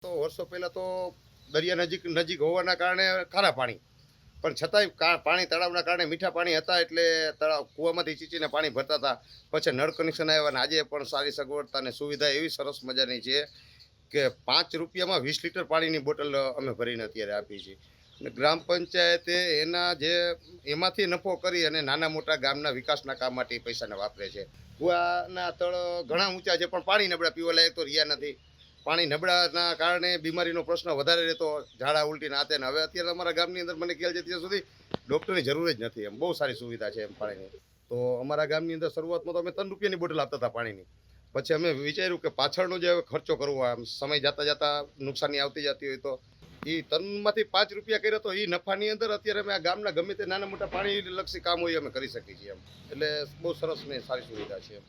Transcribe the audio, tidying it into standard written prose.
તો વર્ષો પહેલાં તો દરિયા નજીક હોવાના કારણે ખારા પાણી, પણ છતાંય પાણી તળાવના કારણે મીઠા પાણી હતા, એટલે તળાવ કૂવામાંથી ચીંચીને પાણી ભરતા હતા. પછી નળ કનેક્શન આવ્યા અને આજે પણ સારી સગવડતા અને સુવિધા એવી સરસ મજાની છે કે 5 રૂપિયામાં 20 લીટર પાણીની બોટલ અમે ભરીને અત્યારે આપીએ છીએ. અને ગ્રામ પંચાયતે એમાંથી નફો કરી અને નાના મોટા ગામના વિકાસના કામ માટે એ પૈસાને વાપરે છે. કૂવાના તળ ઘણા ઊંચા છે, પણ પાણી નબળા, પીવા લાયક તો રહ્યા નથી. પાણી નબળાના કારણે બીમારીનો પ્રશ્ન વધારે રહેતો, ઝાડા ઉલટી ના ને. હવે અત્યારે અમારા ગામની અંદર મને ખ્યાલ છે ત્યાં સુધી ડૉક્ટરની જરૂર જ નથી. એમ બહુ સારી સુવિધા છે એમ પાણીની. તો અમારા ગામની અંદર શરૂઆતમાં તો અમે 3 રૂપિયાની બોટલ આપતા હતા પાણીની. પછી અમે વિચાર્યું કે પાછળનો જે ખર્ચો કરવો, આમ સમય જતા નુકસાની આવતી જતી હોય તો એ તનમાંથી 5 રૂપિયા કર્યા, તો એ નફાની અંદર અત્યારે અમે આ ગામના ગમે તે નાના મોટા પાણી લક્ષી કામ હોય અમે કરી શકીએ છીએ એમ. એટલે બહુ સરસ ને સારી સુવિધા છે એમ.